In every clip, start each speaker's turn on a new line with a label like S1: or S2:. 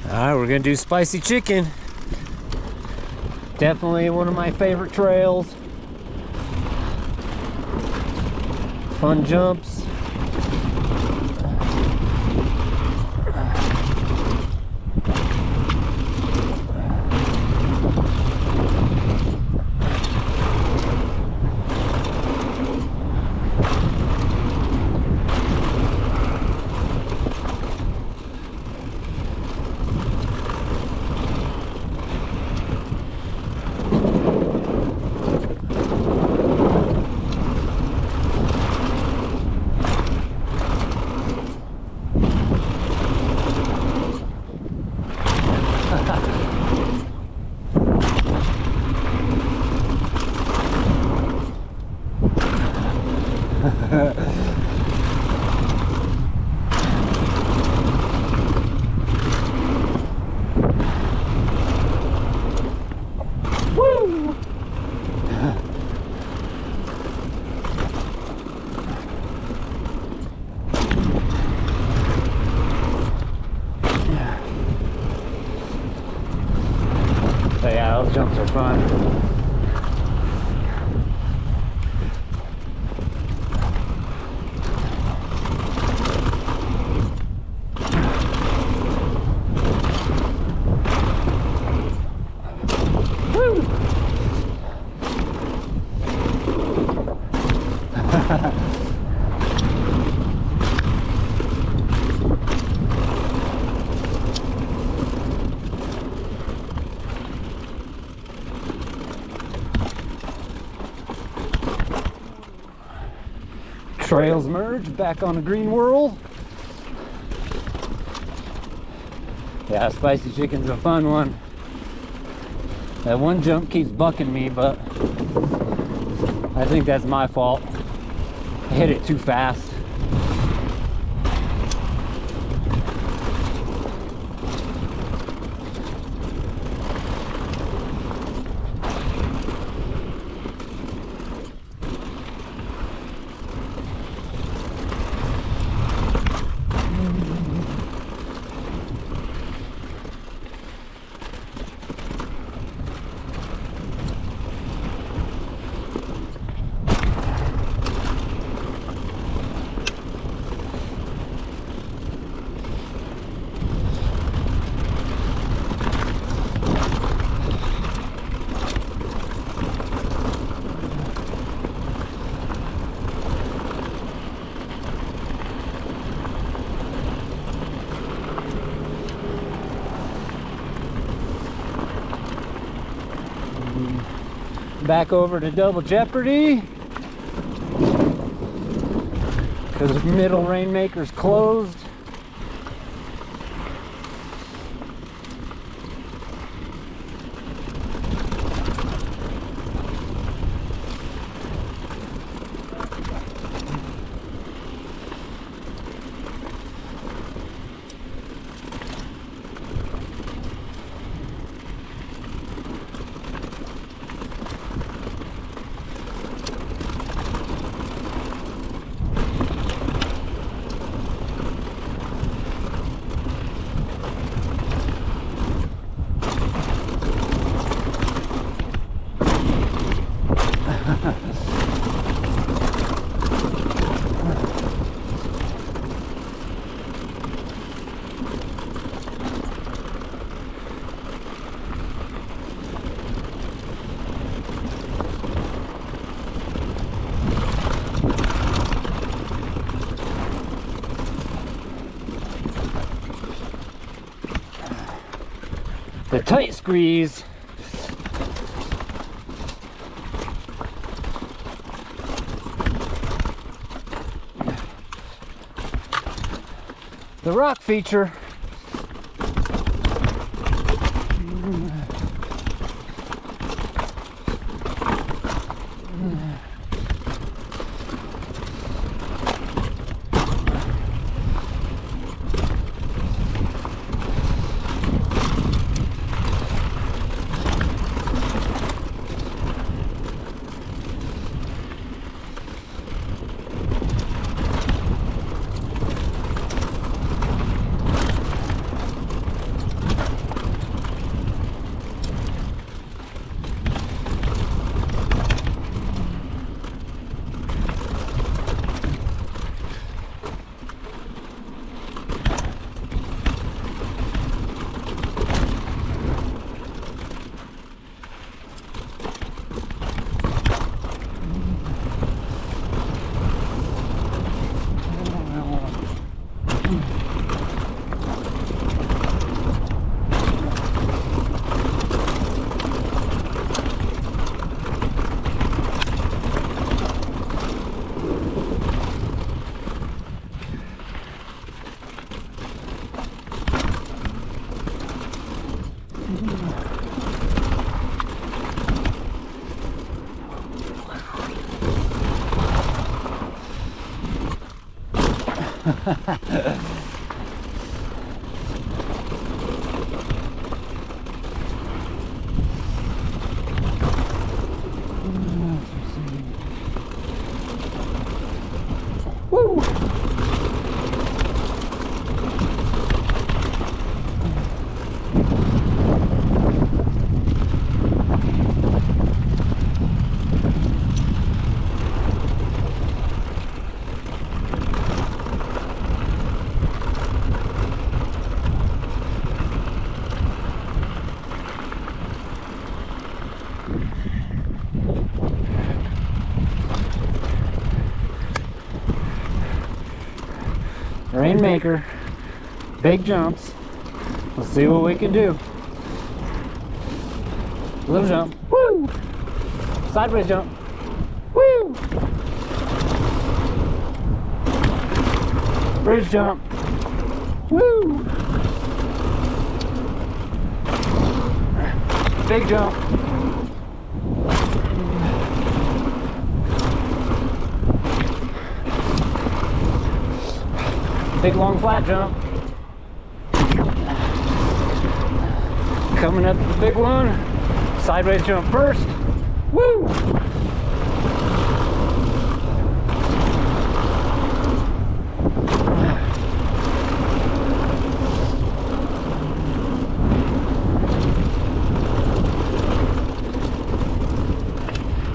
S1: Alright, we're gonna do spicy chicken. Definitely one of my favorite trails. Fun jumps. So yeah, those jumps are fun. Trails merge back on the green world. Yeah, spicy chicken's a fun one. That one jump keeps bucking me, but I think that's my fault. I hit it too fast. Back over to Double Jeopardy because Middle Rainmaker's closed. The tight squeeze. The rock feature. Woo! Rainmaker, big jumps. Let's see what we can do. Little jump, woo! Sideways jump, woo! Bridge jump, woo! Big jump. Big long flat jump. Coming up to the big one. Sideways jump first. Woo!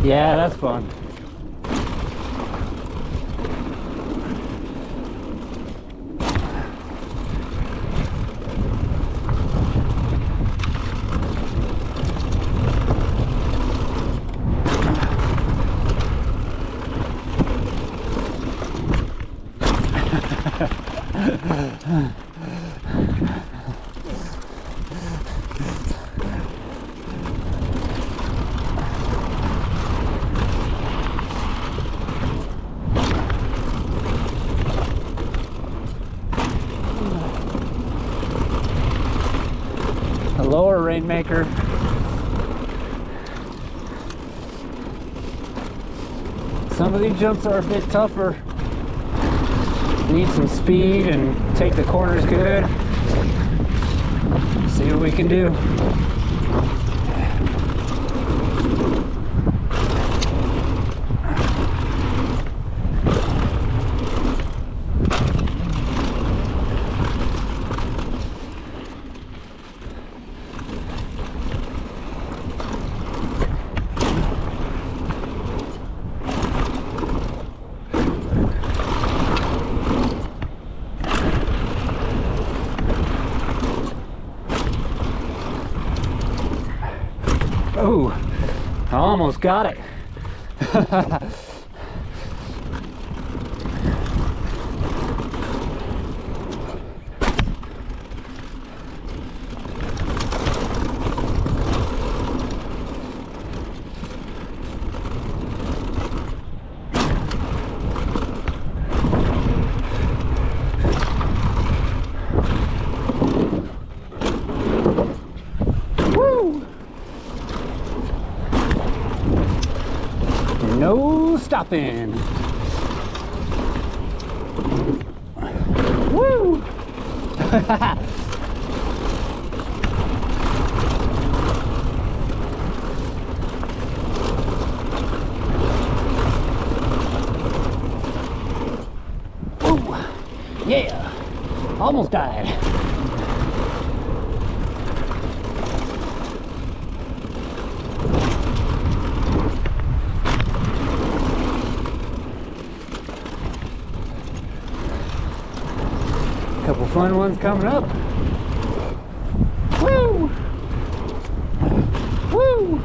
S1: Yeah, that's fun. A lower Rainmaker. Some of these jumps are a bit tougher. Need some speed and take the corners good. See what we can do. Oh, I almost got it. No stopping. Woo! Ooh, yeah, almost died. Couple fun ones coming up. Woo! Woo!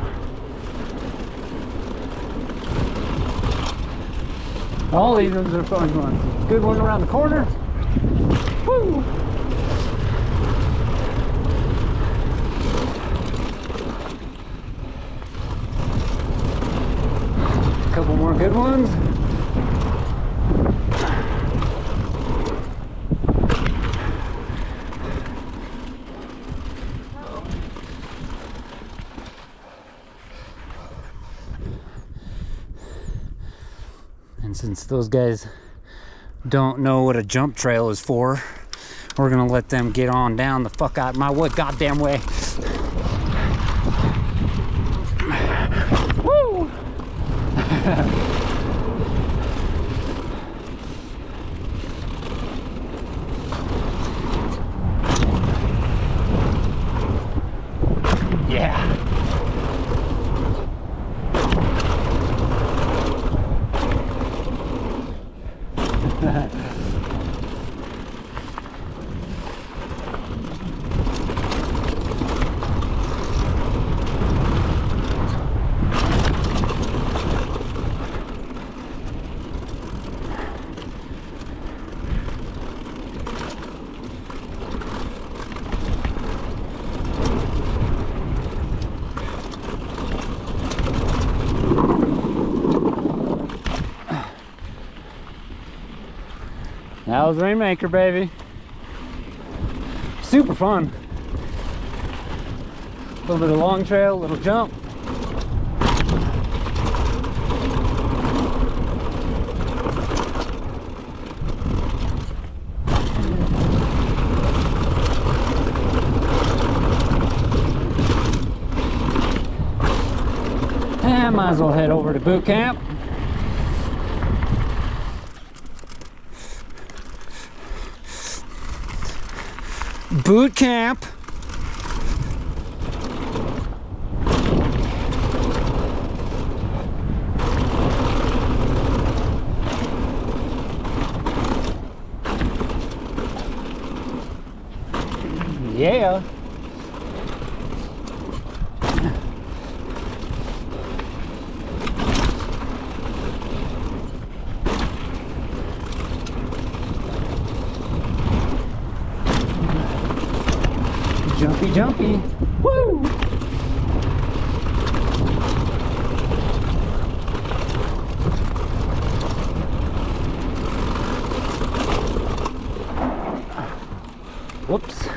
S1: All these ones are fun ones. Good one around the corner. since those guys don't know what a jump trail is for, we're gonna let them get on down the fuck out of my wood goddamn way. Woo! Yeah. That was Rainmaker, baby. Super fun. A little bit of long trail, a little jump. And might as well head over to boot camp. Boot camp. Yeah. Jumpy, jumpy. Woo! Whoops.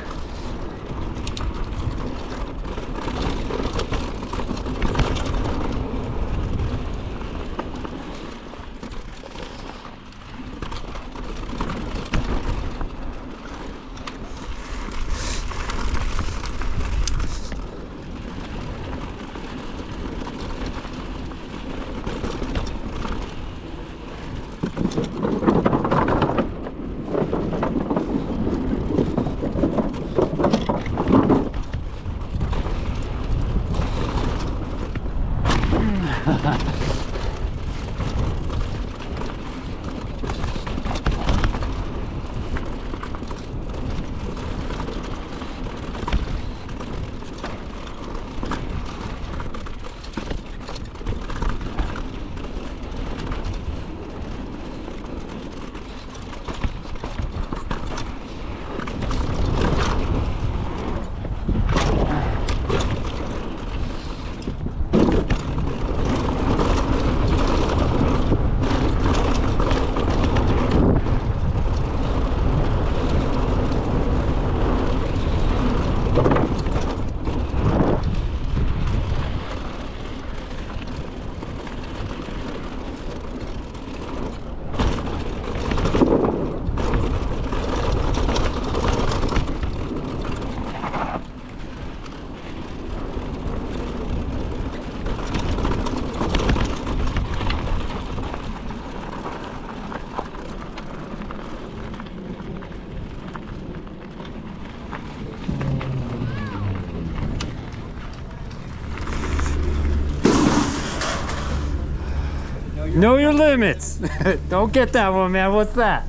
S1: Know your limits. Don't get that one, man. What's that?